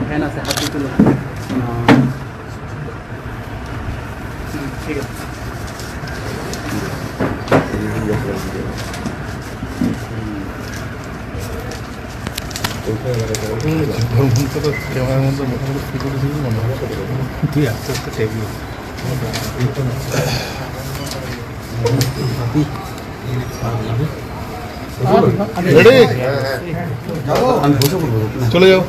Fan আছে হাতে তুলে ঠিক আছে ক্যামেরার মধ্যে মোটামুটি করেছিল মনে হয় তুই আস্তে আস্তে টেবিল চলে যাও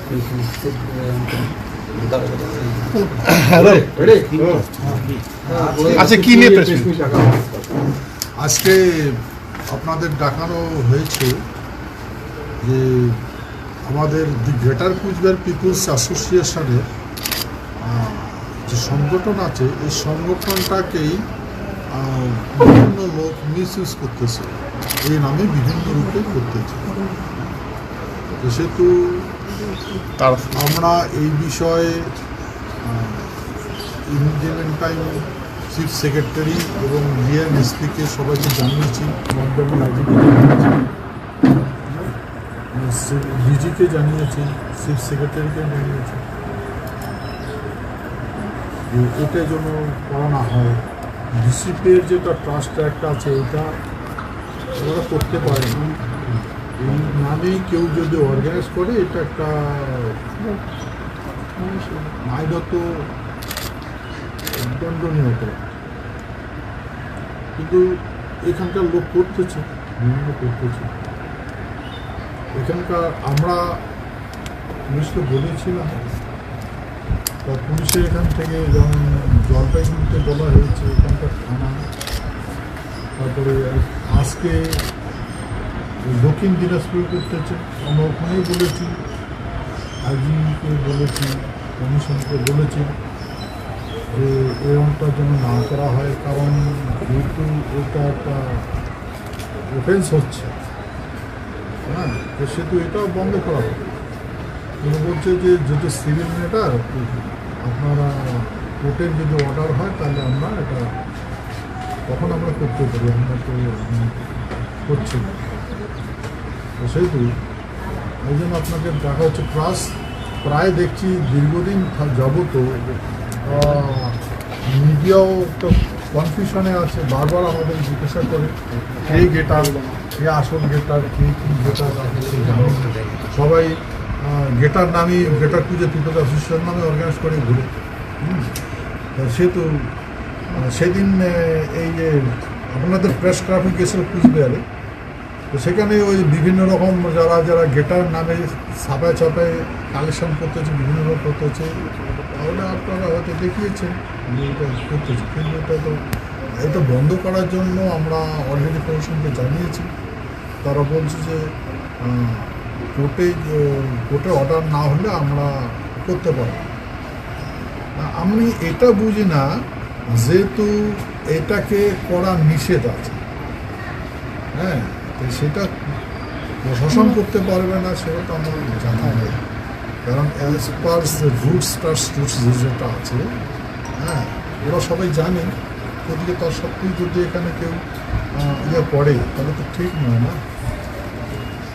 আচ্ছা কি নিয়ে আজকে আপনাদের ডাকানো হয়েছে যে আমাদের দি গ্রেটার কুচবিহার পিপুলস অ্যাসোসিয়েশনের যে সংগঠন আছে এই সংগঠনটাকেই বিভিন্ন লোক মিসইউজ করতেছে, এই নামে বিভিন্ন রূপে করতেছে। সেহেতু আমরা এই বিষয়ে ইমিডিয়েট চিফ সেক্রেটারি এবং ডিএমএসপিকে সবাইকে জানিয়েছি, মন্ডল আইজিকে জানিয়েছি, ডিজিকে জানিয়েছি, চিফ সেক্রেটারিকে জানিয়েছি এটা যেন করা না হয়। ডিসিপির যেটা ট্রাস্ট একটা আছে এটা ওরা করতে পারে না, এই নামেই কেউ যদি অর্গানাইজ করে এটা একটা আইনত দণ্ডনীয় অপরাধ। কিন্তু এখানকার লোক করতেছে, বিভিন্ন করতেছে। এখানকার আমরা পুলিশকে বলেছিলাম, তা পুলিশের এখান থেকে যেমন জলপাইগুড়িতে বলা হয়েছে এখানকার থানা, তারপরে আজকে দক্ষিণ দিনাজপুর করতেছে, আমরা ওখানেই বলেছি, আইজিকে বলেছি, কমিশনকে বলেছি যে এরকমটা যেন না করা হয়, কারণ যেহেতু এটা একটা অফেন্স হচ্ছে, হ্যাঁ, তো সেহেতু এটাও বন্ধ করা হবে। কিন্তু বলছে যে যেহেতু সিভিল ম্যাটার আপনারা কোর্টের যদি অর্ডার হয় তাহলে আমরা এটা তখন আমরা করতে পারি, আমরা তো করছি না। তো সেহেতু এই জন্য আপনাকে দেখা হচ্ছে। প্লাস প্রায় দেখছি দীর্ঘদিন যাবত মিডিয়াও একটা কনফিউশনে আছে, বারবার আমাদের জিজ্ঞাসা করে কে গেটার, কে আসল গেটার, কে কী গেটার, সবাই গেটার নামই গেটার পুজো পিপল অ্যাসোসিয়েশন নামে অর্গানাইজ করে ঘুরে। সেহেতু সেদিন এই যে আপনাদের প্রেস ক্লাবে গেছিল কুচবিহারে, তো সেখানে ওই বিভিন্ন রকম যারা যারা গেটার নামে ছাপায় ছাপায় কালেকশন করতেছে, বিভিন্ন রকম করতেছে, তাহলে আপনারা হয়তো দেখিয়েছেন যে এটা করতেছে। কিন্তু এটা বন্ধ করার জন্য আমরা অলরেডি কমিশনকে জানিয়েছি, তারা বলছে যে কোর্টে অর্ডার না হলে আমরা করতে পারব। আমি এটা বুঝি না, যেহেতু এটাকে করা নিষেধ আছে, হ্যাঁ, তো সেটা প্রশাসন করতে পারবে না সেটা তো আমার জানা নেই। কারণ অ্যাজ পার রুটস যেটা আছে, হ্যাঁ, ওরা সবাই জানে, ওদিকে তার সত্ত্বেও যদি এখানে কেউ করে তাহলে তো ঠিক নয় না।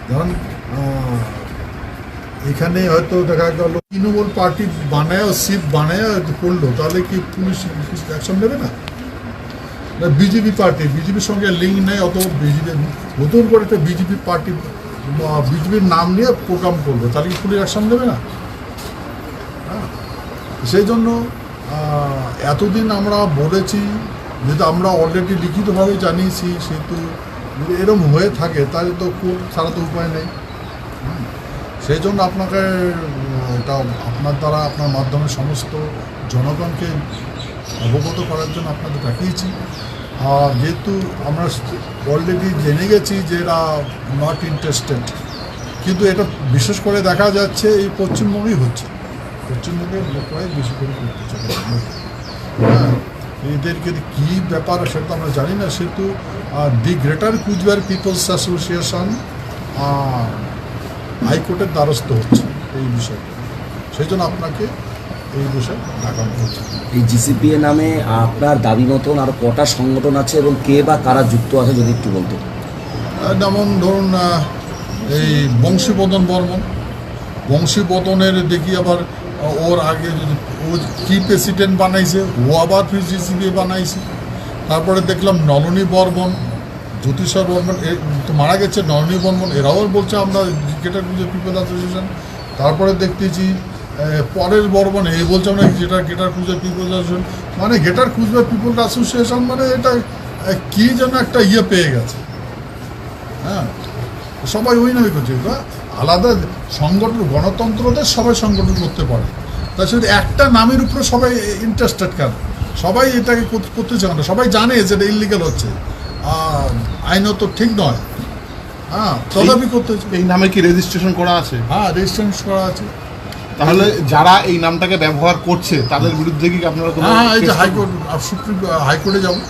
কারণ এখানে হয়তো দেখা গেল তৃণমূল পার্টি বানায় সিট বানায় করলো, তাহলে কি পুলিশ অ্যাকশন নেবে না? বিজেপি পার্টি, বিজেপির সঙ্গে লিঙ্ক নেই, অত বিজেপি নতুন করে একটা বিজেপি পার্টি বিজেপির নাম নিয়ে প্রোগ্রাম করবে, তাহলে কি পুলিশ অ্যাকশন নেবে না? হ্যাঁ, সেই জন্য এতদিন আমরা বলেছি, যেহেতু আমরা অলরেডি লিখিতভাবে জানিয়েছি, সেহেতু যদি এরকম হয়ে থাকে তাহলে তো কোর্ট ছাড়া তো উপায় নেই। সেই জন্য আপনাকে এটা আপনার দ্বারা আপনার মাধ্যমে সমস্ত জনগণকে অবগত করার জন্য আপনাদের দেখিয়েছি। আর যেহেতু আমরা অলরেডি জেনে গেছি যে এরা নট ইন্টারেস্টেড, কিন্তু এটা বিশেষ করে দেখা যাচ্ছে এই পশ্চিমবঙ্গেই হচ্ছে, পশ্চিমবঙ্গের লোকরাই বেশি করে করতে চায়। হ্যাঁ, এদেরকে কী ব্যাপার সেটা আমরা জানি না। সেহেতু the greater Coochbehar peoples association হাইকোর্টের দ্বারস্থ হচ্ছে এই বিষয়ে। সেই জন্য আপনাকে এই বিষয়ে ডাকানো হচ্ছে। এই জিসিপিএ নামে আপনার দাবি মতন আর কটা সংগঠন আছে এবং কে বা কারা যুক্ত আছে যদি একটু বলতেন। যেমন ধরুন এই বংশীবদনের দেখি আবার ওর আগে ও কি প্রেসিডেন্ট বানাইছে, ও আবার জিসিপিএ বানাইছে। তারপরে দেখলাম নলিনী বর্মন, জ্যোতিষা বর্মন তো মারা গেছে, নলিনী বর্মন এরাও বলছে আমরা গেটার কুচবিহার পিপল অ্যাসোসিয়েশন। তারপরে দেখতেছি পরের বর্মন এই বলছে আমরা গেটার কুচবিহার পিপল অ্যাসোসিয়েশন। মানে গেটার কুচবিহার পিপল অ্যাসোসিয়েশন মানে এটা কি যেন একটা পেয়ে গেছে। হ্যাঁ, সবাই ওই নামে করছে, আলাদা সংগঠন, গণতন্ত্রতে সবাই সংগঠন করতে পারে, তা শুধু একটা নামের উপরে সবাই ইন্টারেস্টেড কেন? সবাই এটাকে করতে চায় না, সবাই জানে যে এটা ইলিগাল হচ্ছে, আইনত ঠিক নয়। হ্যাঁ, তদাপি করতে হচ্ছে। এই নামে কি রেজিস্ট্রেশন করা আছে? হ্যাঁ, রেজিস্ট্রেশন করা আছে। তাহলে যারা এই নামটাকে ব্যবহার করছে তাদের বিরুদ্ধে কি আপনারা কোনো হ্যাঁ, এই যে case হাইকোর্ট, হাইকোর্টে যাবো।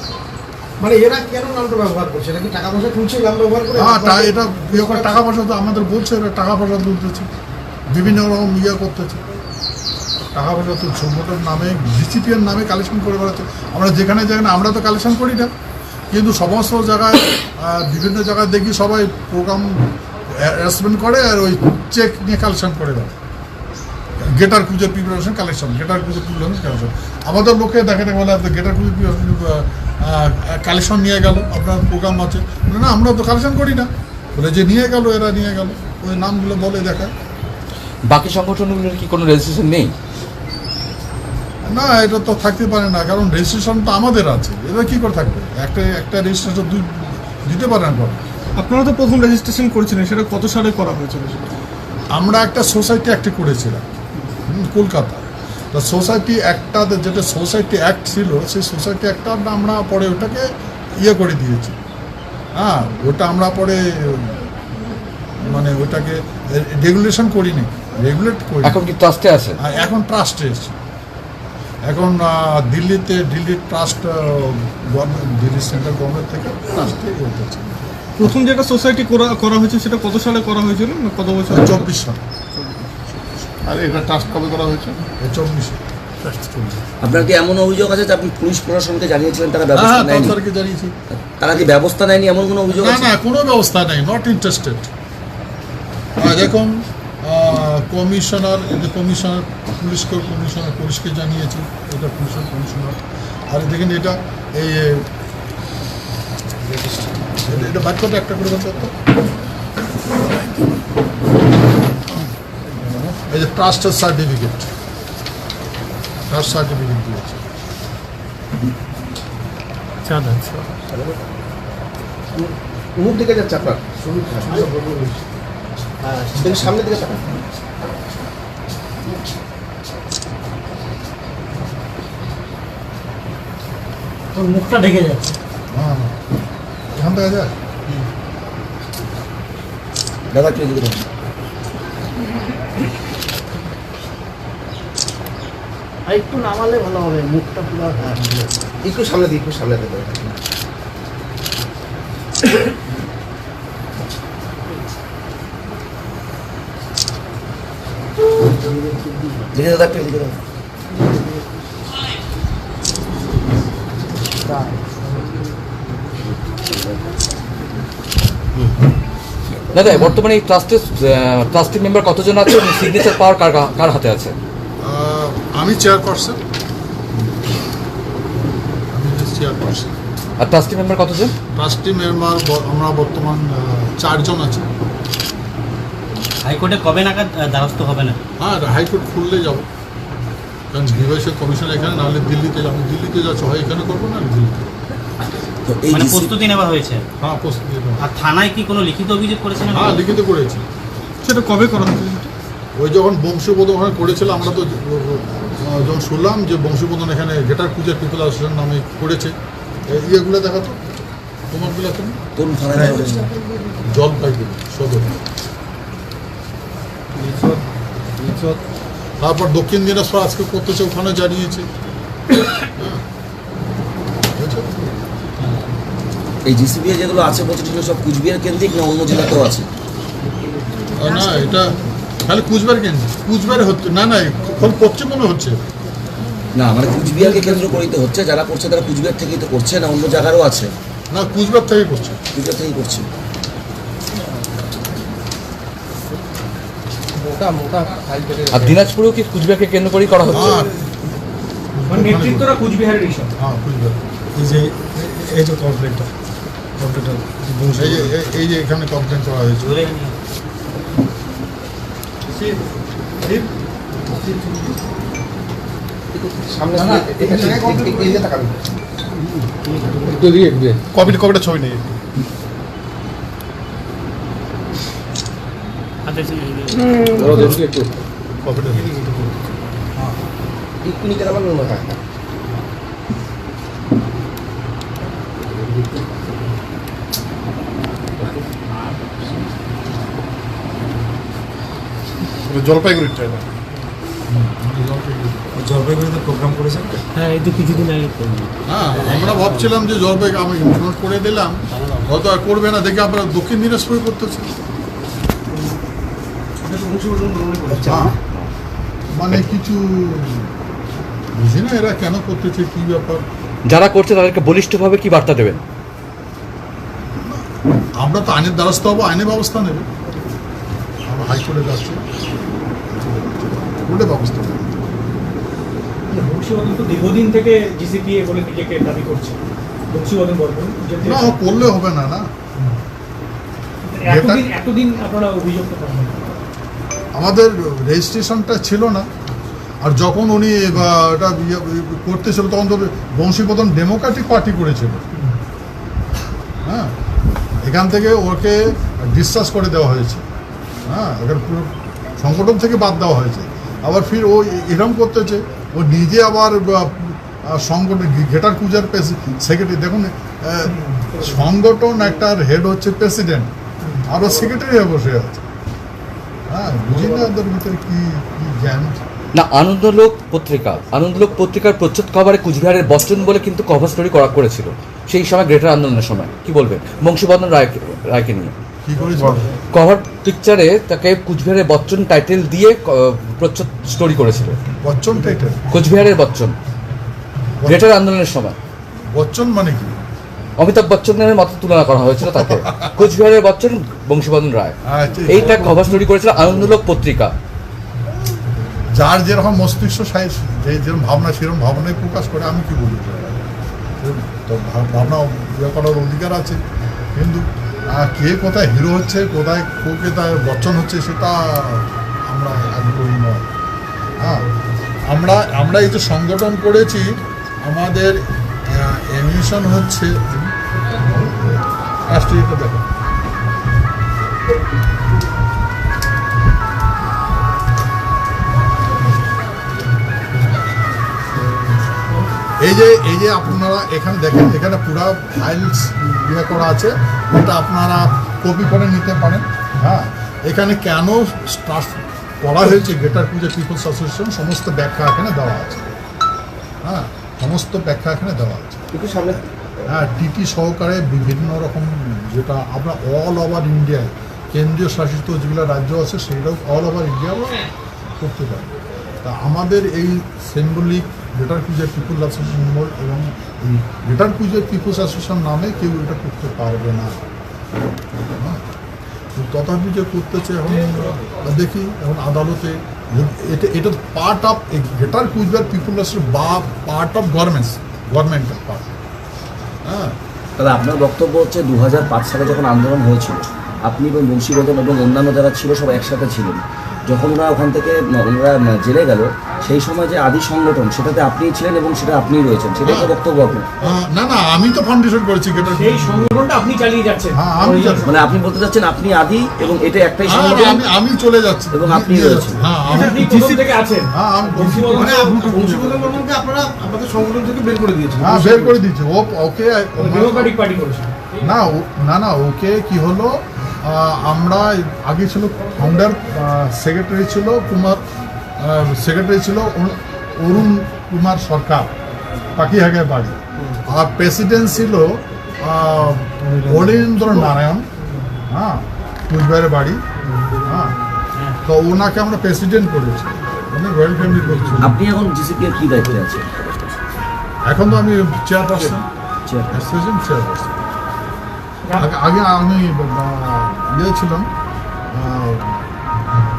মানে এরা কেন নামটা ব্যবহার করছে? নাকি টাকা পয়সা তুলছে নাম ব্যবহার করে? হ্যাঁ, এটা টাকা পয়সা তো আমাদের বলছে, এরা টাকা পয়সা তুলতেছে, বিভিন্ন রকম করতেছে, টাকা পয়সা তুলছে, মোটার নামে জিসিপিএর নামে কালেকশন করে বেড়াচ্ছে। আমরা যেখানে আমরা তো কালেকশন করি না, কিন্তু সমস্ত জায়গায় বিভিন্ন জায়গায় দেখি সবাই প্রোগ্রাম অ্যারেঞ্জমেন্ট করে আর ওই চেক নিয়ে কালেকশন করে দেয়। Greater Cooch Behar preparation collection, greater Cooch Behar preparation collection. আমাদের লোকে দেখে বলে গেটার কুচবিহার কালেকশন নিয়ে গেল, আপনার প্রোগ্রাম আছে না, আমরা তো কালেকশন করি না বলে যে নিয়ে গেল, এরা নিয়ে গেল, ওই নামগুলো বলে দেখায়। বাকি সংগঠনগুলোর কি কোনো রেজিস্ট্রেশন নেই? না, এটা তো থাকতে পারে না, কারণ রেজিস্ট্রেশন তো আমাদের আছে, এরা কী করে থাকবে? একটা রেজিস্ট্রেশন দিতে পারে না। আপনারা তো প্রথম রেজিস্ট্রেশন করেছিলেন, সেটা কত সালে করা হয়েছিল? আমরা একটা সোসাইটি অ্যাক্টে করেছিলাম কলকাতা। তো সোসাইটি অ্যাক্টটা, যেটা সোসাইটি অ্যাক্ট ছিল, সেই সোসাইটি অ্যাক্টটা আমরা পরে ওটাকে করে দিয়েছি। হ্যাঁ, ওটা আমরা পরে মানে ওটাকে রেগুলেশন করিনি, রেগুলেট করি। এখন কি ট্রাস্টে আছে? এখন ট্রাস্টে এসেছে। এখন দিল্লির ট্রাস্ট, দিল্লি সেন্ট্রাল গভর্নমেন্ট থেকে ট্রাস্টে হচ্ছে। প্রথম যেটা সোসাইটি করা হয়েছে সেটা কত সালে করা হয়েছিল, না কত বছর? 24 সাল। আর এটা ট্রাস্ট কবে করা হয়েছে? 24। আপনার কি এমন অভিযোগ আছে যে আপনি পুলিশ প্রশাসনকে জানিয়েছিলেন, তারা হ্যাঁ, ব্যবস্থা নেয়নি? তাদেরকে জানিয়েছি। তারা কি ব্যবস্থা নেয়নি এমন কোনো অভিযোগ না আছে? না, কোনো ব্যবস্থা নেই, নট ইন্টারেস্টেড। দেখুন, কমিশনার পুলিশকে জানিয়েছি, এটা পুলিশের কমিশনার। আর দেখেন এটা এটা বাদ করতে একটা করে বলতে, এই যে ট্রাস্টের সার্টিফিকেট দিয়েছে। মুখ দিকে যাচ্ছে আপনার, সামনের দিকে তাকান। তোর মুখটা ঢেকে যাচ্ছে। হ্যাঁ, এখান থেকে যায়। দাদা একটু এদিকে দেখুন। আর একটু নামালে ভালো হবে, মুখটা পুরো। হ্যাঁ, একটু সামনে দিকে, একটু সামনে দিকে। দেখে দাদা একটু এদিকে দেখুন। দাদা, বর্তমানে এই ট্রাস্টি মেম্বার কতজন আছে এবং সিগনেচার পাওয়ার কার হাতে আছে? আমি চেয়ারপারসন। আর ট্রাস্টি মেম্বার কতজন? ট্রাস্টি মেম্বার আমরা বর্তমান 4 জন আছি। হাইকোর্টে কবে নাগাদ দ্বারস্থ হবে না? হ্যাঁ, হাইকোর্ট খুললে যাবো, কারণ ডিভাইসের কমিশন এখানে, নাহলে দিল্লিতে যাবো। দিল্লিতে যাচ্ছ, হয় এখানে করবো না দিল্লিতে। তো এই মানে প্রস্তুতি নেওয়া হয়েছে? হ্যাঁ, প্রস্তুতি। আর থানায় কি কোনো লিখিত অভিযোগ করেছেন? হ্যাঁ, লিখিত করেছি। সেটা কবে করা হয়েছিল? ওই যখন বংশীবদন ওখানে করেছিল, আমরা তো যখন শুনলাম যে বংশীবদন এখানে গেটার কুচবিহার পিপল অ্যাসোসিয়েশন নামে করেছে, ইয়েগুলো দেখাতো, তোমারগুলো এখন কোন থানায়? জলপাইগুড়ি সদর। তারপর দক্ষিণ দিনাজপুর আজকে করতেছে, ওখানে জানিয়েছে। এই জিসিপিএ যেগুলো আছে বলছে সেগুলো সব কুচবিহার কেন্দ্রিক না অন্য জেলাতেও আছে? না, এটা খালি কুচবিহার কেন, কুচবিহারে হচ্ছে না, না পশ্চিমবঙ্গে হচ্ছে। না মানে কুচবিহারকে কেন্দ্র করেই তো হচ্ছে, যারা করছে তারা কুচবিহার থেকেই তো করছে, না অন্য জায়গারও আছে? না, কুচবিহার থেকে করছে। কুচবিহার থেকেই করছে। আর দিনাজপুরেও কি কুচবিহারকে কেন্দ্র করেই করা হচ্ছে? আর নেতৃত্বরা কুচবিহারের বিষয়। হ্যাঁ, কুচবিহার। এই যে কমপ্লেনটা এই যে এখানে কমপ্লেন করা হয়েছে। কবিটা ছবি নেই। কবিটা একটু নিচে দাবার মনে হয়। জলপাইগুড়ির চাই না। জলপাইগুড়িতে প্রোগ্রাম করেছেন? হ্যাঁ এই তো কিছুদিন আগে করলাম। হ্যাঁ, আমরা ভাবছিলাম যে জলপাইগুড়ি আমি ইনফরমেশন করে দিলাম, হয়তো আর করবে না, দেখে আপনারা দক্ষিণ দিনাজপুরে করতেছে। হ্যাঁ, মানে কিছু বুঝি না এরা কেন করতেছে, কি ব্যাপার। যারা করছে তাদেরকে বলিষ্ঠভাবে কি বার্তা দেবেন? আমরা তো আইনের দ্বারস্থ হবো, আইনের ব্যবস্থা নেবে। আমরা হাইকোর্টে যাচ্ছি, কোর্টে ব্যবস্থা নেবে। বংশীবদন তো দীর্ঘদিন থেকে জিসিপিএ বলে নিজেকে দাবি করছে। বংশীবদন বর্মন না, করলে হবে না। না, এতদিন আপনারা অভিযোগ করেন, আমাদের রেজিস্ট্রেশনটা ছিল না, আর যখন উনি এটা করতেছিল তখন তো বংশীবদন ডেমোক্রেটিক পার্টি করেছিল। হ্যাঁ, এখান থেকে ওকে ডিসচার্জ করে দেওয়া হয়েছে। হ্যাঁ, এখানে পুরো সংগঠন থেকে বাদ দেওয়া হয়েছে। আবার ফির ও এরকম করতেছে, ও নিজে আবার সংগঠন গ্রেটার কুচবিহার সেক্রেটারি। দেখুন, সংগঠন একটার হেড হচ্ছে প্রেসিডেন্ট, আরও সেক্রেটারি হয়ে বসে আছে। হ্যাঁ, বুঝি না ওদের ভিতরে কি জ্ঞান। না, আনন্দলোক পত্রিকার প্রচ্ছদ কভারে কুচবিহারের বচ্চন বলে কিন্তু কভার স্টোরি করেছিল সেই সময় গ্রেটার আন্দোলনের সময়। কি বলবেন বংশীবদন রায়কে নিয়ে? কি করেছে? কভার পিকচারে তাকে কুচবিহারের বচ্চন টাইটেল দিয়ে প্রচ্ছদ স্টোরি করেছিল। বচ্চন টাইটেল? কুচবিহারের বচ্চন গ্রেটার আন্দোলনের সময়। বচ্চন মানে কি? অমিতাভ বচ্চনের মতো তুলনা করা হয়েছিল তাকে। কুচবিহারের বচ্চন বংশীবদন রায়, এইটা কভার স্টোরি করেছিল আনন্দলোক পত্রিকা। যার যেরকম মস্তিষ্ক যেরকম ভাবনা, সেরকম ভাবনায় প্রকাশ করে। আমি কি বলি, তো ভাবনা ইয়ে করার অধিকার আছে, কিন্তু কে কোথায় হিরো হচ্ছে, কোথায় কোথায় বচ্চন হচ্ছে, সেটা আমরা আগ্রহী নয়। হ্যাঁ, আমরা এই যে সংগঠন করেছি, আমাদের এমিশন হচ্ছে রাষ্ট্রীয়তা। দেখো, এই যে আপনারা এখানে দেখেন, এখানে পুরো ফাইলস ইয়ে করা আছে, এটা আপনারা কপি করে নিতে পারেন। হ্যাঁ, এখানে কেন স্টার্ট করা হয়েছে গ্রেটার কুচবিহার পিপলস অ্যাসোসিয়েশন, সমস্ত ব্যাখ্যা এখানে দেওয়া আছে। হ্যাঁ, সমস্ত ব্যাখ্যা এখানে দেওয়া আছে। হ্যাঁ, টিটি সহকারে বিভিন্ন রকম, যেটা আমরা অল ওভার ইন্ডিয়ায় কেন্দ্রীয় শাসিত যেগুলো রাজ্য আছে সেইটাও অল ওভার ইন্ডিয়া করতে পারে। তা আমাদের এই symbolic greater Coochbehar peoples association এবং এই গ্রেটার কুচবিহার পিপলস অ্যাসোসিয়েশন নামে কেউ এটা করতে পারবে না। তথাপি যে করতেছে, এখন দেখি এখন আদালতে এটা part of greater Coochbehar peoples association বা পার্ট অফ গভর্নমেন্টের পার্ট। হ্যাঁ, তাহলে আপনার বক্তব্য হচ্ছে 2005 সালে যখন আন্দোলন হয়েছিল, আপনি এবং বংশীবদন এবং অন্যান্য যারা ছিল সব একসাথে ছিলেন। যখন ওরা ওখান থেকে ওনারা জেলে গেল, সেই সময় যে আদি সংগঠন সেটাতে আপনিই ছিলেন এবং সেটা আপনিই রয়েছেন, সেটাই তো বক্তব্য আপনার? না, আমি তো ফাউন্ডেশন করেছি গ্রেটার, সেই সংগঠনটা আপনি চালিয়ে যাচ্ছেন। হ্যাঁ, আমি মানে আপনি বলতে চাচ্ছেন আপনি আদি এবং এটা একটাই সংগঠন, আমি চলে যাচ্ছি এবং আপনি রয়েছেন। হ্যাঁ, আপনি প্রথম থেকে আছেন। হ্যাঁ, আমি মানে বংশীবদন বর্মনকে আপনারা আপনাদের সংগঠন থেকে বের করে দিয়েছেন? হ্যাঁ, বের করে দিচ্ছি। ওকে ডেমোক্রেটিক পার্টি করেছেন? না, ওকে কি হলো, আমরা আগে ছিল ফাউন্ডার সেক্রেটারি ছিল অরুণ কুমার সরকার, পাখিহাগায় বাড়ি। আর প্রেসিডেন্ট ছিল অরিন্দ্র নারায়ণ, হ্যাঁ, কুচবিহারের বাড়ি। হ্যাঁ, তো ওনাকে আমরা প্রেসিডেন্ট করেছি, উনি রয়্যাল ফ্যামিলি করছি। আপনি এখন জিসিপি এর কি দায়িত্বে আছেন? এখন তো আমি চেয়ারপারসন, চেয়ারম্যান। Assistant chairperson. আগে আমি ইয়ে ছিলাম,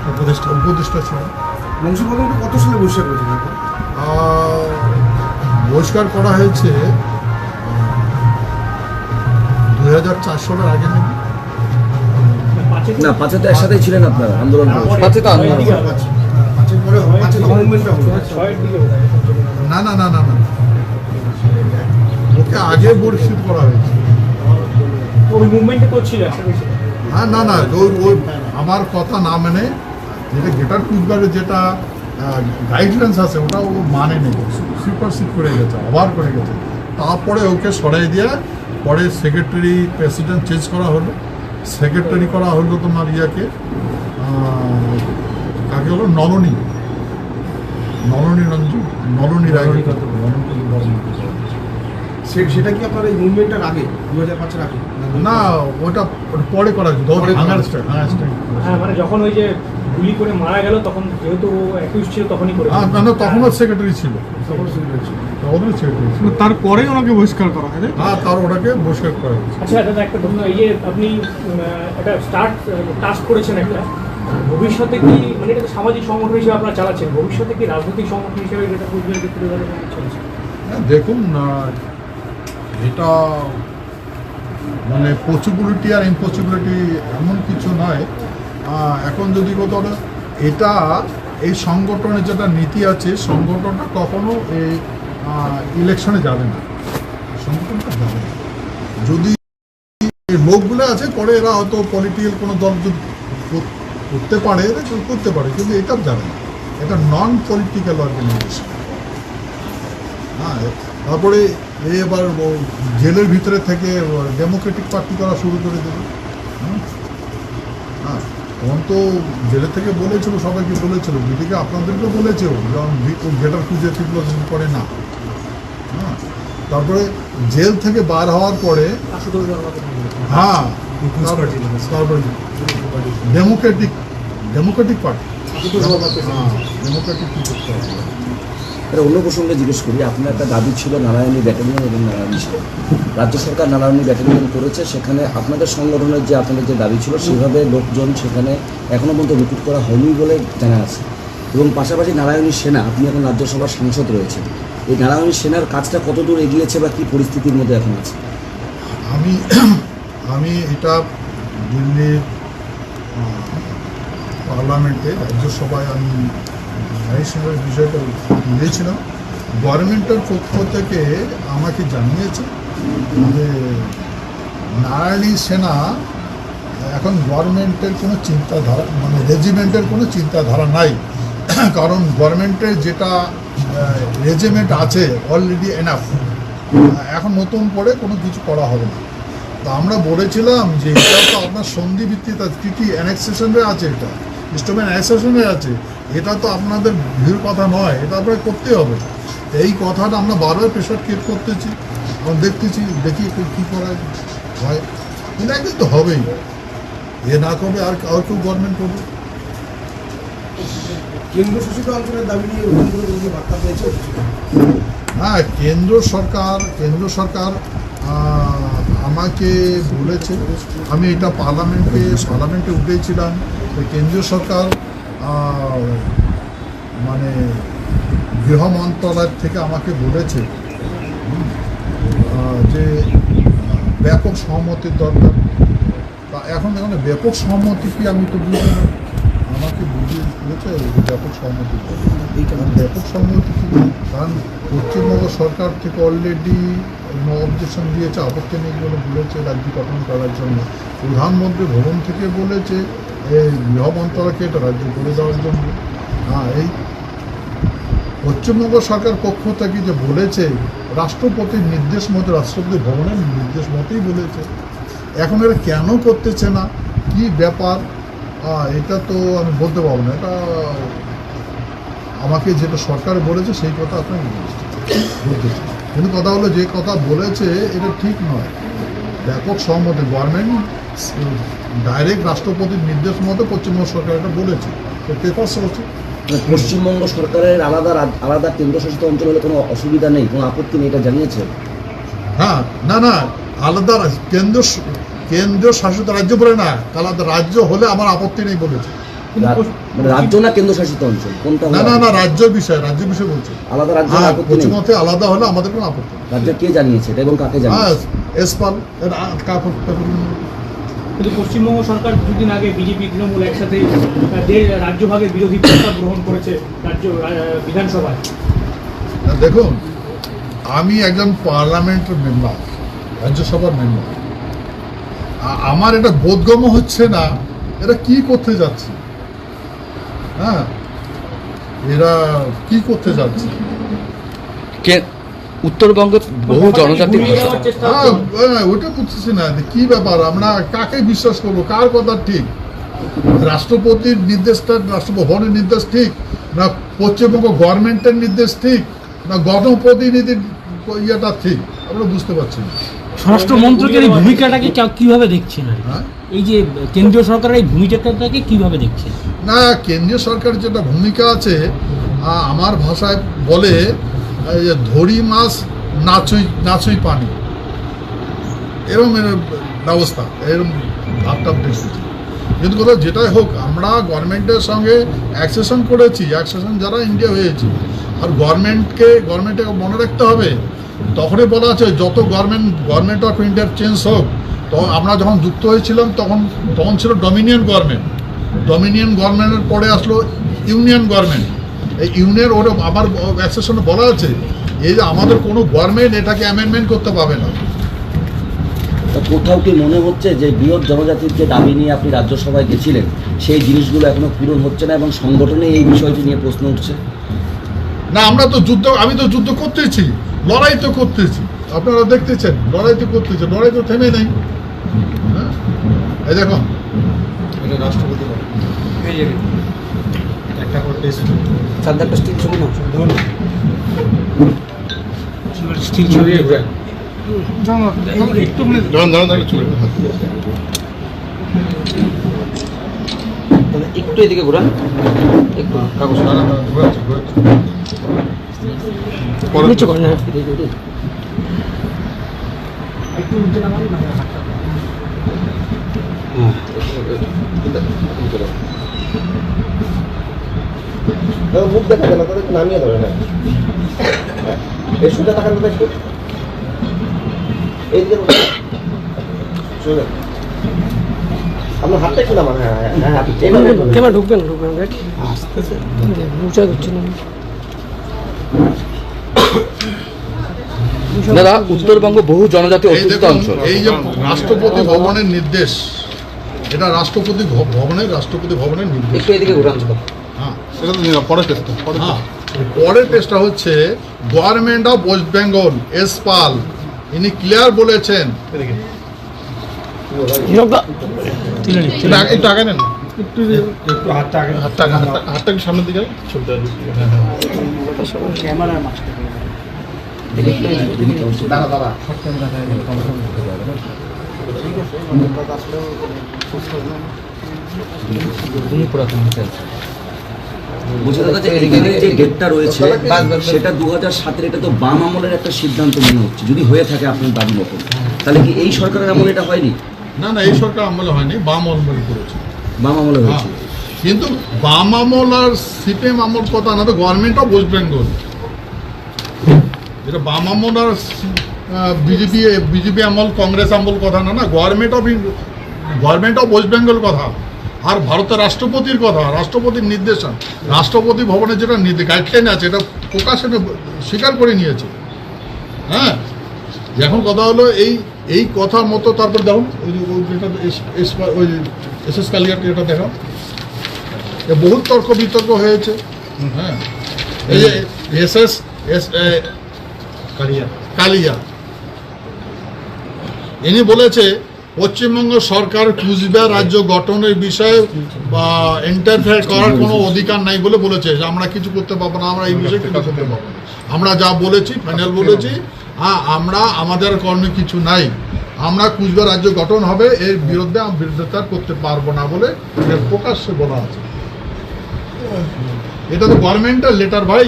উপদেষ্টা ছিলাম। বংশীবদনকে কত সালে বহিষ্কার করেছিল? বহিষ্কার করা হয়েছে 2004 সালের আগে নাকি। না, পাঁচে তো একসাথেই ছিলেন আপনারা আন্দোলন করে। পাঁচে তো আন্দোলন। পাঁচের পরে পাঁচের মুভমেন্টটা হলো। ছয়ের দিকে বোধ হয়। না না না না না, ওকে আগে বহিষ্কৃত করা হয়েছে। ওই মুভমেন্টে তো ছিল একসাথে ছিল। হ্যাঁ, না না, ওই আমার কথা না মেনে যেটা গ্রেটার কুচবিহারের যেটা গাইডলাইন্স আছে ওটা ও মানে নেই, সুপারসিড করে গেছে, আবার করে গেছে। তারপরে ওকে সরাই দিয়ে পরে সেক্রেটারি প্রেসিডেন্ট চেঞ্জ করা হলো, সেক্রেটারি করা হলো তোমার ইয়াকে, কাকে হলো, নলনী রঞ্জন, নলনী রায়। সেটা কি আপনার এই মুভমেন্টের আগে 2005-এর আগে? না, ওটা পরে করা হয়েছে, ভাঙার স্টাইল। হ্যাঁ, মানে যখন ওই যে গুলি করে মারা গেল তখন যেহেতু ও অ্যাকিউজ ছিল তখনই করে। তখনও সেক্রেটারি ছিল, ওদের সেক্রেটারি ছিল। তারপরেই ওনাকে বহিষ্কার করা হয়। হ্যাঁ, তার ওটাকে বহিষ্কার করা হয়েছে। আচ্ছা দাদা, একটা প্রশ্ন, এই যে আপনি একটা টাস্ক করেছেন একটা, ভবিষ্যতে কি মানে এটা তো সামাজিক সংগঠন হিসেবে আপনারা চালাচ্ছেন, ভবিষ্যতে কি রাজনৈতিক সংগঠন হিসেবে এটা কুচবিহারকে তুলে ধরে চলছে? হ্যাঁ, দেখুন, এটা মানে পসিবিলিটি আর ইম্পসিবিলিটি এমন কিছু নয়। এখন যদি কোথাও এটা এই সংগঠনের যেটা নীতি আছে, সংগঠনটা কখনো এই ইলেকশনে যাবে না, সংগঠনটা যাবে না। যদি এই লোকগুলো আছে পরে এরা হয়তো পলিটিক্যাল কোনো দল যদি করতে পারে, করতে পারে, কিন্তু এটা যাবে না, এটা নন পলিটিক্যাল অর্গানাইজেশন। হ্যাঁ, তারপরে এবার জেলের ভিতরে থেকে ডেমোক্রেটিক পার্টি করা শুরু করে দেবে। হ্যাঁ, তখন তো জেলের থেকে বলেছিল, সবাইকে বলেছিল, বিটিকে আপনাদেরকে বলেছেও, যেমন গেটার খুঁজে ঠিক করে না। হ্যাঁ, তারপরে জেল থেকে বার হওয়ার পরে হ্যাঁ, তারপরে ডেমোক্রেটিক পার্টি, হ্যাঁ, ডেমোক্রেটিক কি করতে হবে। এটা অন্য প্রসঙ্গে জিজ্ঞেস করি, আপনার একটা দাবি ছিল নারায়ণী ব্যাটালিয়ন এবং নারায়ণী সেনা। রাজ্য সরকার নারায়ণী ব্যাটালিয়ন করেছে, সেখানে আপনাদের সংগঠনের যে আপনাদের যে দাবি ছিল সেভাবে লোকজন সেখানে এখনও পর্যন্ত রিক্রুট করা হয়নি বলে জানা আছে। এবং পাশাপাশি নারায়ণী সেনা, আপনি এখন রাজ্যসভার সাংসদ রয়েছেন, এই নারায়ণী সেনার কাজটা কতদূর এগিয়েছে বা কী পরিস্থিতির মধ্যে এখন আছে? আমি এটা দিল্লির পার্লামেন্টে রাজ্যসভায় আমি নারী সেনার বিষয়টা দিয়েছিলাম। গভর্নমেন্টের পক্ষ থেকে আমাকে জানিয়েছে যে নারায়ণী সেনা এখন গভর্নমেন্টের কোনো চিন্তাধারা, মানে রেজিমেন্টের কোনো চিন্তাধারা নাই, কারণ গভর্নমেন্টের যেটা রেজিমেন্ট আছে অলরেডি এনাফ, এখন নতুন করে কোনো কিছু করা হবে না। তা আমরা বলেছিলাম যে এটা তো আপনার সন্ধি ভিত্তিতে ট্রিটি অ্যানেক্সেশনে আছে, এটা ইনস্ট্রুমেন্ট অ্যানেক্সেশনে আছে, এটা তো আপনাদের ভিড় কথা নয়, এটা আপনাকে করতে হবে। এই কথাটা আমরা বারবার প্রেশার ক্রিয়েট করতেছি, এবং দেখি কী করা হয়, কিন্তু একদিন তো হবেই, এ না করবে আর কেউ গভর্নমেন্ট করবে। কেন্দ্রশাসিত অঞ্চলের দাবি নিয়ে উদ্যোগগুলো বার্তা পেয়েছে। হ্যাঁ, কেন্দ্র সরকার আমাকে বলেছে, আমি এটা পার্লামেন্টে উঠেছিলাম, কেন্দ্রীয় সরকার মানে গৃহ মন্ত্রণালয় থেকে আমাকে বলেছে যে ব্যাপক সহমতির দরকার। তা এখন এখানে ব্যাপক সহমতি কি আমি তো বুঝি না, আমাকে বুঝিয়ে বলেছে ব্যাপক সহমতি দরকার। ব্যাপক সহমতি কি, কারণ পশ্চিমবঙ্গ সরকার থেকে অলরেডি অবজেকশন দিয়েছে, আপত্তি নেই বলে বলেছে রাজ্য গঠন করার জন্য। প্রধানমন্ত্রী ভবন থেকে বলেছে এই গৃহ মন্ত্রণালয়কে এটা রাজ্য করে দেওয়ার জন্য। হ্যাঁ, এই পশ্চিমবঙ্গ সরকার পক্ষ থেকে যে বলেছে রাষ্ট্রপতির নির্দেশ মতো, রাষ্ট্রপতি ভবনের নির্দেশ মতোই বলেছে। এখন এরা কেন করতেছে না, কি ব্যাপার, এটা তো আমি বলতে পারবো না। এটা আমাকে যেটা সরকার বলেছে সেই কথা আপনাকে বলতেছে, কিন্তু কথা হলো যে কথা বলেছে এটা ঠিক নয়। ব্যাপক সহমতি, গভর্নমেন্ট ডাইরেক্ট রাষ্ট্রপতির নির্দেশ মতো পশ্চিমবঙ্গ সরকার এটা বলেছে। পেপার চলছে। মানে পশ্চিমবঙ্গ সরকারের আলাদা কেন্দ্রশাসিত অঞ্চল হলে কোনো অসুবিধা নেই, কোনো আপত্তি নেই, এটা জানিয়েছে? হ্যাঁ, না আলাদা কেন্দ্র শাসিত রাজ্য বলে না, আলাদা রাজ্য হলে আমার আপত্তি নেই বলেছে। মানে রাজ্য না কেন্দ্রশাসিত অঞ্চল কোনটা? না রাজ্য বিষয় বলছে। আলাদা রাজ্য হ্যাঁ, আপত্তি নেই। পশ্চিমবঙ্গে আলাদা হলে আমাদের কোনো আপত্তি নেই। রাজ্য কে জানিয়েছে এটা এবং কাকে জানিয়েছে? এসপাল কিন্তু পশ্চিমবঙ্গ সরকার দুদিন আগে বিজেপি তৃণমূল একসাথে রাজ্যভাগের বিরোধী প্রস্তাব গ্রহণ করেছে বিধানসভায়। দেখুন, আমি একজন পার্লামেন্টের মেম্বার, রাজ্যসভার মেম্বার, আমার এটা বোধগম্য হচ্ছে না এরা কি করতে যাচ্ছে। হ্যাঁ, এরা কি করতে যাচ্ছে? উত্তরবঙ্গে বহু জনজাতি ওইটা বুঝতেছি না কি ব্যাপার, আমরা কাকে বিশ্বাস করবো, কার কথা ঠিক? রাষ্ট্রপতির নির্দেশটা, রাষ্ট্রভবনের নির্দেশ ঠিক, না পশ্চিমবঙ্গ গভর্নমেন্টের নির্দেশ ঠিক, না গণপ্রতিনিধির ইয়েটা ঠিক? আমরা বুঝতে পারছি না। স্বরাষ্ট্রমন্ত্রকের এই ভূমিকাটাকে কিভাবে দেখছেন? হ্যাঁ, এই যে কেন্দ্রীয় সরকারের এই ভূমিকাটাকে কিভাবে দেখছেন? না, কেন্দ্রীয় সরকারের যেটা ভূমিকা আছে, আমার ভাষায় বলে যে ধরি মাছ নাচুই পানি, এরকম ব্যবস্থা, এরকম ভাবটা দেখেছি। কিন্তু কোথাও যেটাই হোক, আমরা গভর্নমেন্টের সঙ্গে অ্যাকসেশন করেছি, অ্যাকসেশন যারা ইন্ডিয়া হয়েছি, আর গভর্নমেন্টকে মনে রাখতে হবে। তখনই বলা আছে যত গভর্নমেন্ট অফ ইন্ডিয়ার চেঞ্জ হোক, তখন আমরা যখন যুক্ত হয়েছিলাম তখন ছিল ডমিনিয়ন গভর্নমেন্টের পরে আসলো ইউনিয়ন গভর্নমেন্ট। এই ইউনিয়ন ওর আবার অ্যাকসেশনে বলা আছে এই যে আমাদের কোনো গভর্নমেন্ট এটাকে অ্যামেন্ডমেন্ট করতে পারবে না। কোথাও কি মনে হচ্ছে যে বৃহৎ জনজাতির যে দাবি নিয়ে আপনি রাজ্যসভায় গেছিলেন সেই জিনিসগুলো এখনো পূরণ হচ্ছে না এবং সংগঠনে এই বিষয়টি নিয়ে প্রশ্ন উঠছে? না, আমি তো যুদ্ধ করতেছি, লড়াই তো করতেছি, আপনারা দেখতেছেন, লড়াই তো থেমে নেই। হ্যাঁ, এই দেখুন, রাষ্ট্রপতি একটা করতে একটু এদিকে ঘোরান, একটু কাগজ মুখ দেখা যায় না, তাদেরকে নামিয়ে ধরে না। এই সুটা টাকার কথা একটু এই দিকে চলে আপনার হাতটা একটু নামান। কেমন ঢুকবেন বুঝা করছি না। দাদা, উত্তরবঙ্গ বহু জনজাতি অধ্যুষিত অঞ্চল। এই যে রাষ্ট্রপতি ভবনের নির্দেশ, এটা রাষ্ট্রপতি ভবনের নির্দেশ। একটু এদিকে ঘোরান। হ্যাঁ, পরের টেস্টটা হচ্ছে গভর্নমেন্ট অফ ওয়েস্ট বেঙ্গল, এসপাল, ইনি ক্লিয়ার বলেছেন। একটু আগে নেন, হাতটা সামনের দিকে বুঝতে দাদা যে এখানে যে গেটটা রয়েছে সেটা 2007-এর, এটা তো বাম আমলের একটা সিদ্ধান্ত মনে হচ্ছে, যদি হয়ে থাকে আপনার দাবি মতো, তাহলে কি এই সরকারের আমলে এটা হয়নি? না, এই সরকার আমলে হয়নি, বাম আমলে করেছে। বাম আমলে হয়েছে, কিন্তু বাম আমল আর সিপিএম আমল কথা না, তো গভর্নমেন্ট অফ ওয়েস্ট বেঙ্গল, এটা বাম আমল আর বিজেপি আমল, কংগ্রেস আমল কথা না, গভর্নমেন্ট অফ ওয়েস্ট বেঙ্গল কথা, আর ভারতের রাষ্ট্রপতির কথা, রাষ্ট্রপতির নির্দেশন, রাষ্ট্রপতি ভবনের যেটা গাইডলাইন আছে এটা প্রকাশনে স্বীকার করে নিয়েছে। হ্যাঁ, এখন কথা হলো এই কথা মতো, তারপর দেখুন ওই এসএস কালিয়ার এটা দেখো, বহুত তর্ক বিতর্ক হয়েছে। হ্যাঁ, এই যে কালিয়া ইনি বলেছে পশ্চিমবঙ্গ সরকার কুচবিহার রাজ্য গঠনের বিষয়ে ইন্টারফেয়ার করার কোনো অধিকার নাই বলেছে যে আমরা কিছু করতে পারবো না, আমরা এই বিষয়ে কিছু করতে পারবো না, আমরা যা বলেছি ফাইনাল বলেছি, আমরা আমাদের কর্মে কিছু নাই, আমরা কুচবিহার রাজ্য গঠন হবে, এর বিরুদ্ধে বিরোধিতা করতে পারবো না বলে প্রকাশ্যে বলা আছে। এটা তো গভর্নমেন্টের লেটার ভাই,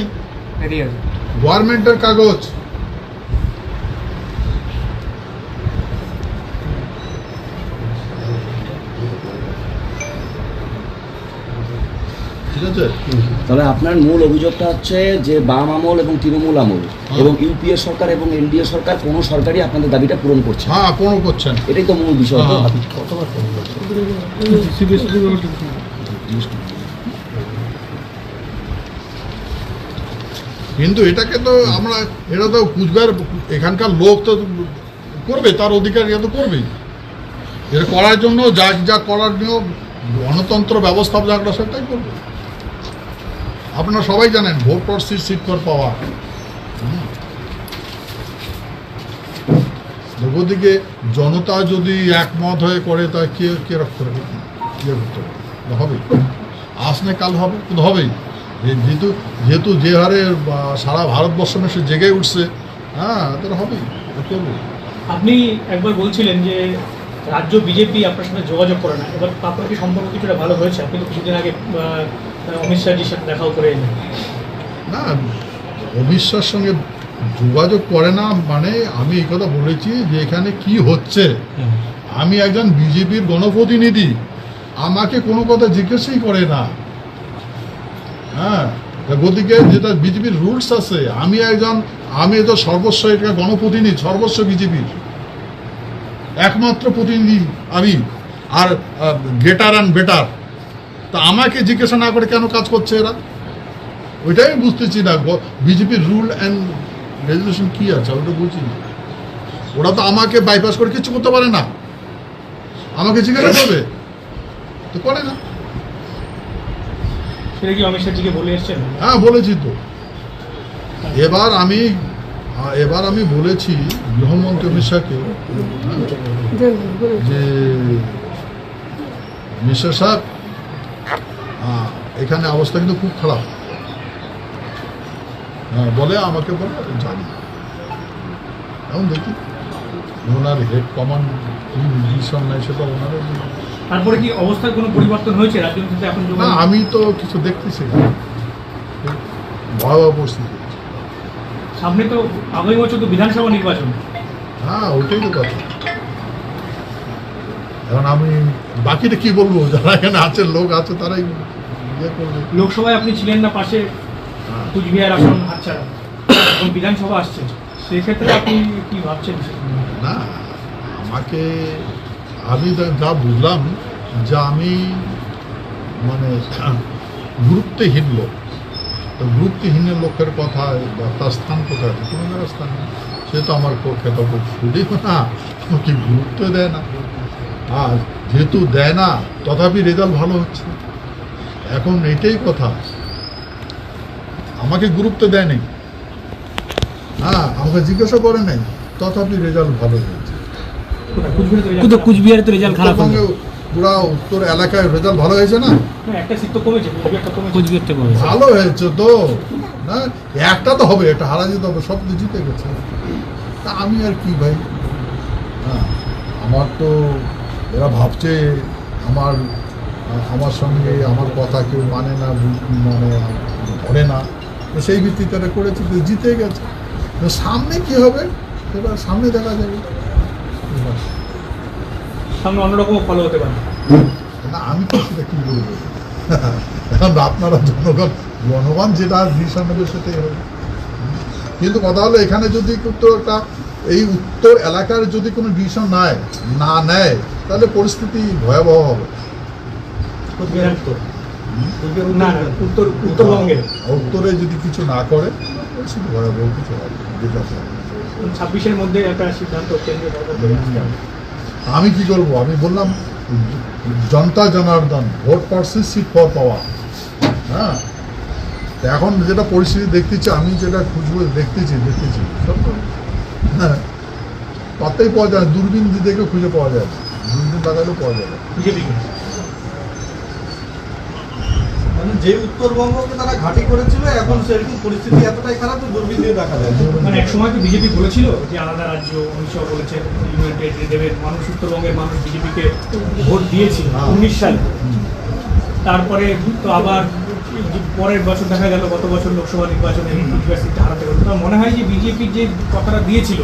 গভর্নমেন্টের কাগজ। ঠিক আছে, তাহলে আপনার মূল অভিযোগটা হচ্ছে যে বাম আমল এবং তৃণমূল আমল এবং ইউপিএ সরকার এবং এনডিএ সরকার কোনো সরকারই আপনাদের দাবিটা পূরণ করছে না। হ্যাঁ পূরণ করছেন। এটাই তো মূল বিষয় তো। হ্যাঁ। কিন্তু এটাকে তো আমরা, এটা তো কুচবিহার এখানকার লোক তো করবে, তার অধিকার এটা তো করবেই। এটা করার জন্য যা যা করার নিয়ম গণতন্ত্র ব্যবস্থা যারা সেটাই করবে। আপনারা সবাই জানেন ভোট পর সিট পর পাওয়া। ওদিকে জনতা যদি একমত হয়ে করে তা কে কে রক্ষা করবে, ইয়ে করতে হবে, আজ না কাল হবে, কিন্তু হবেই। যেহেতু যেহেতু যে হারে সারা ভারতবর্ষ সে জেগে উঠছে, হ্যাঁ তাহলে হবেই, করবো। আপনি একবার বলছিলেন যে রাজ্য বিজেপি আপনার সাথে যোগাযোগ করে না, এবার আপনার কি সম্পর্ক কিছুটা ভালো হয়েছে? আপনি তো কিছুদিন আগে অমিত শাহজির সাথে দেখাও করে এলেন। না, অমিত শাহর সঙ্গে যোগাযোগ করে না মানে আমি এই কথা বলেছি যে এখানে কি হচ্ছে। আমি একজন বিজেপির গণপ্রতিনিধি, আমাকে কোনো কথা জিজ্ঞেসই করে না। হ্যাঁ, গতিকে যেটা বিজেপির রুলস আছে, আমি তো সর্বস্ব এটা গণপ্রতিনিধি, সর্বস্ব বিজেপির একমাত্র প্রতিনিধি আমি, আর গেটার অ্যান্ড বেটার। তা আমাকে জিজ্ঞাসা না করে কেন কাজ করছে এরা, ওইটাই আমি বুঝতেছি না। বিজেপির রুল অ্যান্ড রেজুলেশন কি আছে ওটা বুঝছি না। ওরা তো আমাকে বাইপাস করে কিছু করতে পারে না, আমাকে জিজ্ঞাসা করবে তো করে না। সেটা কি অমিত শাহজিকে বলে এসছেন? হ্যাঁ বলেছি তো। এবার আমি বলেছি গৃহমন্ত্রী অমিত শাহকে যে মিস্টার সাহেব এখানে অবস্থা কিন্তু খুব খারাপ। হ্যাঁ বলে আমাকে বলে জানি, এখন দেখি ওনার হেড কমান্ড কি ডিসিশন নেয় সেটা ওনারা। তারপরে কি অবস্থার কোনো পরিবর্তন হয়েছে রাজনীতিতে এখন? না আমি তো কিছু দেখতেছি না, ভয়াবহ পরিস্থিতি। সামনে তো আগামী বছর তো বিধানসভা নির্বাচন। হ্যাঁ ওইটাই তো কথা। এখন আমি বাকিটা কি বলবো, যারা এখানে আছে লোক আছে তারাই ইয়ে করবে। লোকসভায় আপনি ছিলেন না পাশে, কুচবিহার আসন হাতছাড়া, এখন বিধানসভা আসছে, সেক্ষেত্রে আপনি কি ভাবছেন? না আমি যা বুঝলাম যে আমি মানে গুরুত্বহীন লোক, তো গুরুত্বহীন লোকের কথা তার স্থান কোথায়, কোনো জায়গায় স্থান নেই। সে তো আমার খেতে শুধুই না, আমাকে গুরুত্ব দেয় না। আর যেহেতু দেয় না তথাপি রেজাল্ট ভালো হচ্ছে। এখন এটাই কথা, আমাকে গুরুত্ব দেয় নাই, হ্যাঁ আমাকে জিজ্ঞাসা করে নাই, তথাপি রেজাল্ট ভালো হয়েছে। কুচবিহারে তো রেজাল্ট খারাপ হলো। পুরা উত্তর এলাকায় রেজাল্ট ভালো হয়েছে না, একটা সিট তো কমেছে, কুচবিহারটা কমেছে। ভালো হয়েছে তো না, একটা তো হবে, এটা হারা যেতে হবে, সব তো জিতে গেছে। তা আমি আর কি ভাই, হ্যাঁ আমার তো এরা ভাবছে আমার সঙ্গে আমার কথা কেউ মানে না, মানে ধরে না, তো সেই ভিত্তিতে এটা করেছে, তো জিতে গেছে। তো সামনে কি হবে এবার সামনে দেখা যাবে, সামনে অন্যরকম ফলো হতে পারে না। আমি তো সেটা কি বলবো, এখন আপনারা জনগণ যেটা ডিসিশন নেবে সেটাই হবে। কিন্তু কথা হলো এখানে যদি একটা এই উত্তর এলাকার যদি কোনো ডিসিশন না নেয় তাহলে পরিস্থিতি ভয়াবহ হবে। উত্তরে যদি কিছু না করে পরিস্থিতি ভয়াবহ কিছু হবে। 26-এর মধ্যে একটা সিদ্ধান্ত কেন্দ্রীয় সরকার। আমি কি করবো, আমি বললাম জনতা জনার্দন, ভোট পার্সেস সিট ফর পাওয়া। হ্যাঁ এখন যেটা পরিস্থিতি দেখতেছি, আমি যেটা খুঁজবো দেখতেছি হ্যাঁ পাত্তাই পাওয়া যায়, দূরবীন দেখে খুঁজে পাওয়া যায়, দূরবীন লাগালেও পাওয়া যায়। মানে যে উত্তরবঙ্গকে তারা ঘাঁটি করেছিল, এখন সেরকম পরিস্থিতি এতটাই খারাপ তো দূরবীন দিয়ে দেখা যায়। মানে এক সময় তো বিজেপি বলেছিল যে আলাদা রাজ্য, অমিত শাহ বলেছেন ইউনিয়ন টেরিটরি দেবেন, মানুষ উত্তরবঙ্গের মানুষ বিজেপিকে ভোট দিয়েছিল 19 সালে। তারপরে তো আবার পরের বছর দেখা গেল গত বছর লোকসভা নির্বাচনে কুচবিহার সিটটা হারাতে হলো, তো মনে হয় যে বিজেপির যে কথাটা দিয়েছিল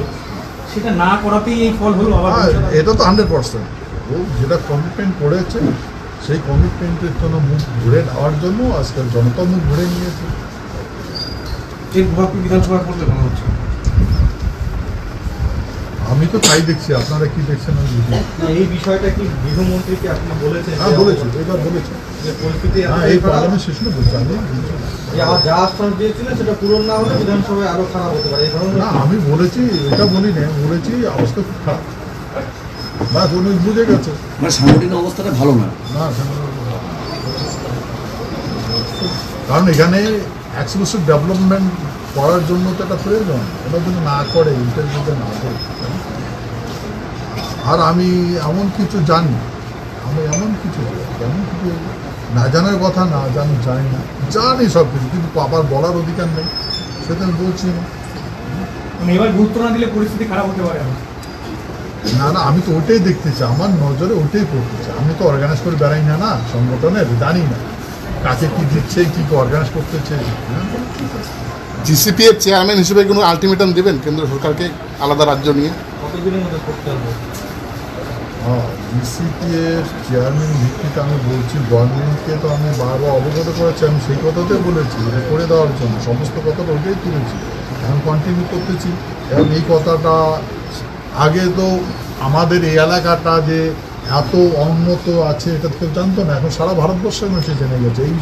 সেটা না করাতেই এই ফল হলো আবার ভবিষ্যতে? এটা তো 100%। ও যেটা কমিটমেন্ট করেছে সেই কমিটমেন্টের জন্য মুখ ঘুরে নেওয়ার জন্য আজকাল জনতা মুখ ঘুরে নিয়েছে। এই প্রভাব কি বিধানসভা করলে মনে হচ্ছে? আমি তো তাই দেখছি, আপনারা কি দেখছেন আমি বুঝি না। না, এই বিষয়টা কি গৃহমন্ত্রীকে আপনি বলেছেন? হ্যাঁ বলেছি, এবার বলেছি। যে পরিস্থিতি হ্যাঁ এতটাই এই খারাপ, পার্লামেন্ট সেশনে বলছি আমি। যে যা আশ্বাস দিয়েছিলেন সেটা পূরণ না হলে বিধানসভায় আরো খারাপ হতে পারে, এই ধরনের না আমি বলেছি, এটা বলি না, বলেছি অবস্থা খুব খারাপ। না উনি বুঝে গেছে। মানে সাংগঠনিক অবস্থাটা ভালো না। না কারণ এখানে এক্সক্লুসিভ ডেভেলপমেন্ট করার জন্য তো একটা প্রয়োজন, ওটা যদি না করে ইন্টারভিউতে না করে। আর আমি এমন কিছু জানি, না জানার কথা না জানি না, জানি সব কিছু, কিন্তু পাপার বলার অধিকার নেই, সেটা আমি বলছি না। মানে এবার গুরুত্ব না দিলে পরিস্থিতি খারাপ হতে পারে আবার। না আমি তো ওটাই দেখতেছি, আমার নজরে ওটাই পড়তেছে। আমি তো অর্গানাইজ করে বেড়াই না সংগঠনের, জানি না কাকে কি দিচ্ছে, কি অর্গানাইজ করতেছে। জিসিপি এর চেয়ারম্যান হিসেবে কোনো আলটিমেটাম দেবেন কেন্দ্র সরকারকে আলাদা রাজ্য নিয়ে? কতদিনের মধ্যে করতে হবে? ডিসিপি এর চেয়ারম্যান ভিত্তিতে আমি বলছি, গভর্নমেন্টকে তো আমি বারবার অবগত করেছি, আমি সেই কথাতে বলেছি এটা করে দেওয়ার জন্য, সমস্ত কথাটা ওটাই তুলেছি, এখন কন্টিনিউ করতেছি। এবং এই কথাটা আগে তো আমাদের এই এলাকাটা যে এত উন্নত আছে এটা কেউ জানতো না, এখন সারা ভারতবর্ষের মানুষ জেনে গেছে। এই